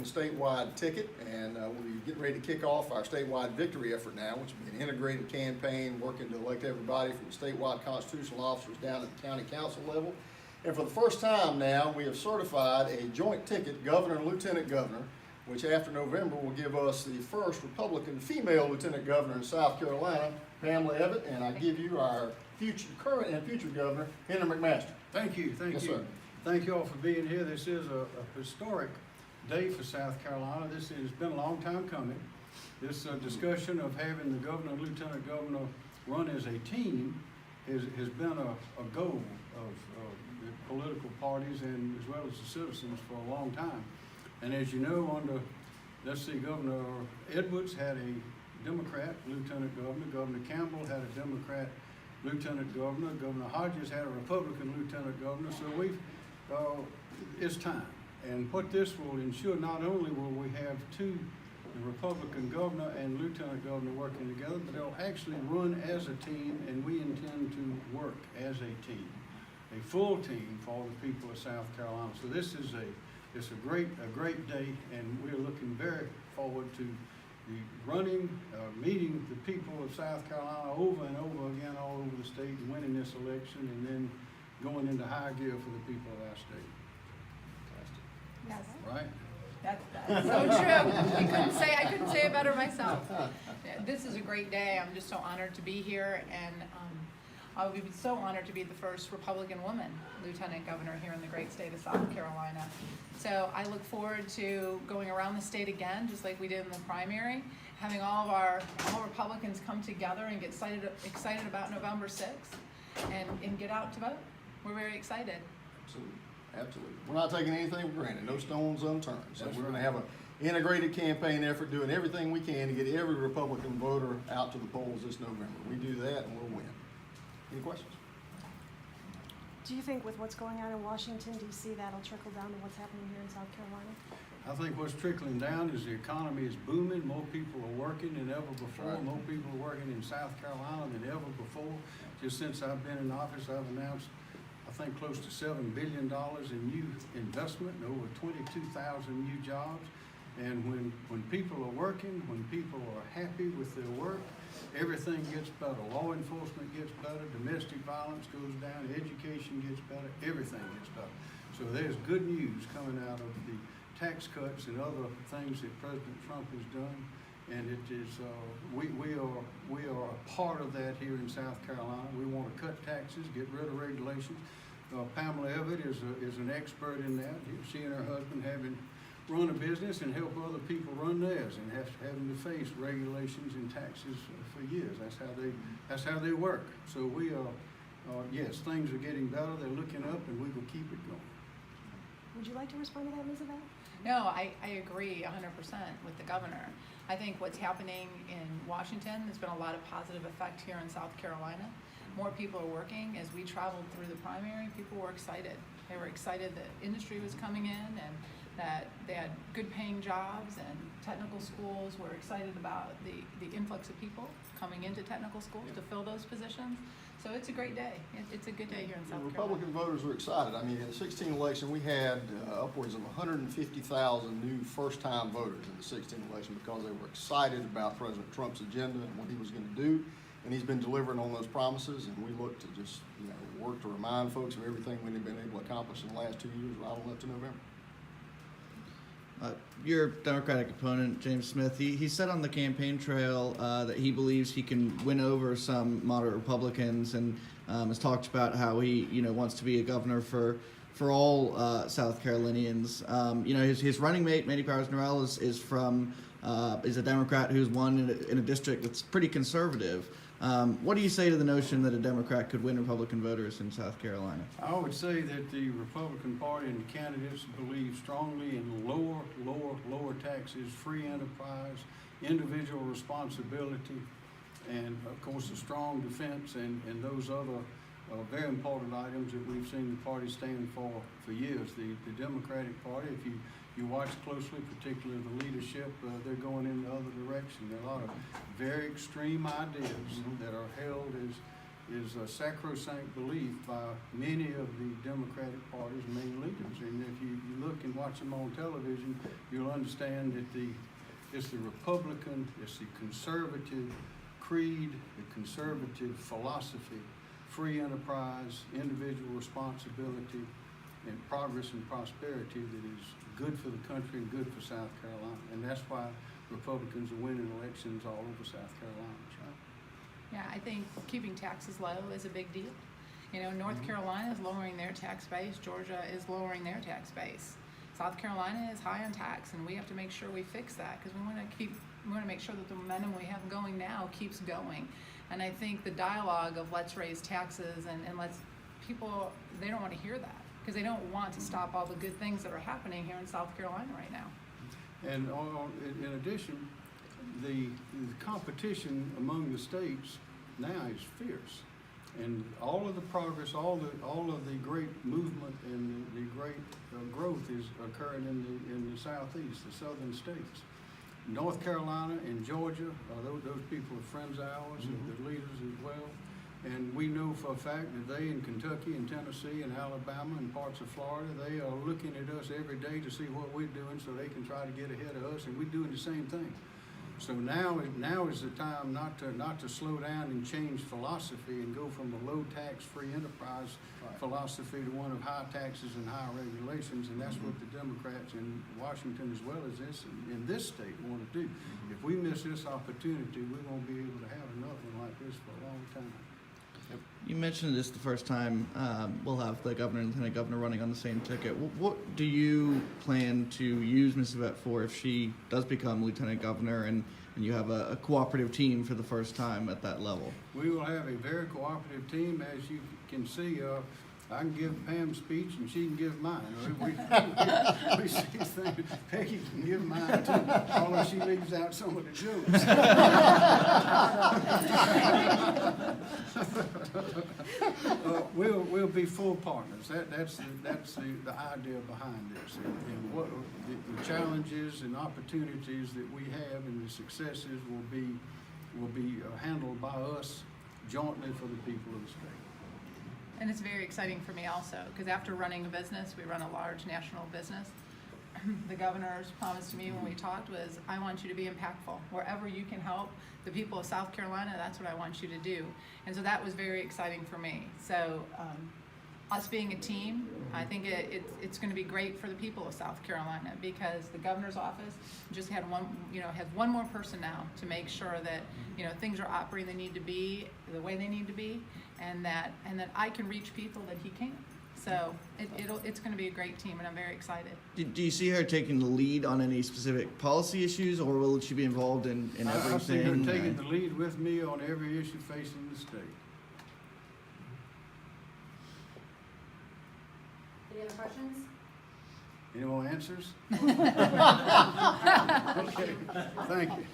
statewide ticket, and we're getting ready to kick off our statewide victory effort now, which will be an integrated campaign working to elect everybody from the statewide constitutional officers down at the county council level. And for the first time now, we have certified a joint ticket, governor and lieutenant governor, which after November will give us the first Republican female lieutenant governor in South Carolina, Pamela Evette, and I give you our current and future governor, Henry McMaster. Thank you, thank Yes, you. sir. Thank you all for being here. This is a historic day for South Carolina. This has been a long time coming. This discussion of having the governor and lieutenant governor run as a team has been a goal of the political parties and as well as the citizens for a long time. And as you know, under, let's see, Governor Edwards had a Democrat lieutenant governor, Governor Campbell had a Democrat lieutenant governor, Governor Hodges had a Republican lieutenant governor. So it's time. And what this will ensure, not only will we have the Republican governor and lieutenant governor working together, but they'll actually run as a team, and we intend to work as a team, a full team for all the people of South Carolina. So this is it's a great day, and we're looking very forward to running, meeting the people of South Carolina over and over again all over the state and winning this election, and then going into high gear for the people of our state. Yes. Right? That's so true. I couldn't say it better myself. This is a great day. I'm just so honored to be here, and I would be so honored to be the first Republican woman lieutenant governor here in the great state of South Carolina. So I look forward to going around the state again, just like we did in the primary, having all Republicans come together and get excited about November 6th and get out to vote. We're very excited. Absolutely. Absolutely. We're not taking anything for granted, no stones unturned. So we're going to have an integrated campaign effort doing everything we can to get every Republican voter out to the polls this November. We do that and we'll win. Any questions? Do you think with what's going on in Washington, D.C., that'll trickle down to what's happening here in South Carolina? I think what's trickling down is the economy is booming. More people are working than ever before. Right. More people are working in South Carolina than ever before. Just since I've been in office, I've announced, I think, close to $7 billion in new investment and over 22,000 new jobs. And when people are working, when people are happy with their work, everything gets better. Law enforcement gets better, domestic violence goes down, education gets better, everything gets better. So there's good news coming out of the tax cuts and other things that President Trump has done. And it is, we are a part of that here in South Carolina. We want to cut taxes, get rid of regulations. Pamela Evette is an expert in that. She and her husband having run a business and help other people run theirs, and having to face regulations and taxes for years. That's how they work. So we are, yes, things are getting better. They're looking up, and we will keep it going. Would you like to respond to that, Ms. Evette? No, I agree 100% with the governor. I think what's happening in Washington, there's been a lot of positive effect here in South Carolina. More people are working. As we traveled through the primary, people were excited. They were excited that industry was coming in and that they had good paying jobs, and technical schools were excited about the influx of people coming into technical schools to fill those positions. So it's a great day. It's a good day here in South Carolina. Republican voters were excited. I mean, in the 2016 election, we had upwards of 150,000 new first-time voters in the 2016 election because they were excited about President Trump's agenda and what he was going to do. And he's been delivering on those promises, and we look to just work to remind folks of everything we've been able to accomplish in the last 2 years right on up to November. Your Democratic opponent, James Smith, he said on the campaign trail that he believes he can win over some moderate Republicans, and has talked about how he wants to be a governor for all South Carolinians. His running mate, Manny Powers-Norell, is a Democrat who's won in a district that's pretty conservative. What do you say to the notion that a Democrat could win Republican voters in South Carolina? I would say that the Republican Party and the candidates believe strongly in lower taxes, free enterprise, individual responsibility, and of course a strong defense and those other very important items that we've seen the party stand for years. The Democratic Party, if you watch closely, particularly the leadership, they're going in the other direction. There are a lot of very extreme ideas that are held is a sacrosanct belief by many of the Democratic Party's main leaders. And if you look and watch them on television, you'll understand that it's the Republican, it's the conservative creed, the conservative philosophy, free enterprise, individual responsibility, and progress and prosperity that is good for the country and good for South Carolina. And that's why Republicans are winning elections all over South Carolina. Yeah, I think keeping taxes low is a big deal. You know, North Carolina is lowering their tax base, Georgia is lowering their tax base. South Carolina is high on tax, and we have to make sure we fix that because we want to make sure that the momentum we have going now keeps going. And I think the dialogue of let's raise taxes and let's people, they don't want to hear that because they don't want to stop all the good things that are happening here in South Carolina right now. And in addition, the competition among the states now is fierce, and all of the progress, all of the great movement and the great growth is occurring in the southeast, the southern states. North Carolina and Georgia, those people are friends of ours, and the leaders as well. And we know for a fact that they in Kentucky and Tennessee and Alabama and parts of Florida, they are looking at us every day to see what we're doing so they can try to get ahead of us, and we're doing the same thing. So now is the time not to slow down and change philosophy and go from a low tax free enterprise philosophy to one of high taxes and high regulations, and that's what the Democrats in Washington as well as in this state want to do. If we miss this opportunity, we won't be able to have another one like this for a long time. You mentioned this the first time. We'll have the governor and lieutenant governor running on the same ticket. What do you plan to use Ms. Evette for if she does become lieutenant governor and you have a cooperative team for the first time at that level? We will have a very cooperative team. As you can see, I can give Pam's speech and she can give mine. We see things. Peggy can give mine too, although she leaves out some of the jokes. We'll be full partners. That's the idea behind this, and what the challenges and opportunities that we have and the successes will be handled by us jointly for the people of the state. And it's very exciting for me also, because after running a business, we run a large national business. The governor's promise to me when we talked was, I want you to be impactful. Wherever you can help the people of South Carolina, that's what I want you to do. And so that was very exciting for me. So us being a team, I think it's going to be great for the people of South Carolina, because the governor's office just had has one more person now to make sure that things are operating they need to be, the way they need to be, and that I can reach people that he can't. So it's going to be a great team, and I'm very excited. Do you see her taking the lead on any specific policy issues, or will she be involved in everything? I see her taking the lead with me on every issue facing the state. Any other questions? Any more answers? Okay, thank you.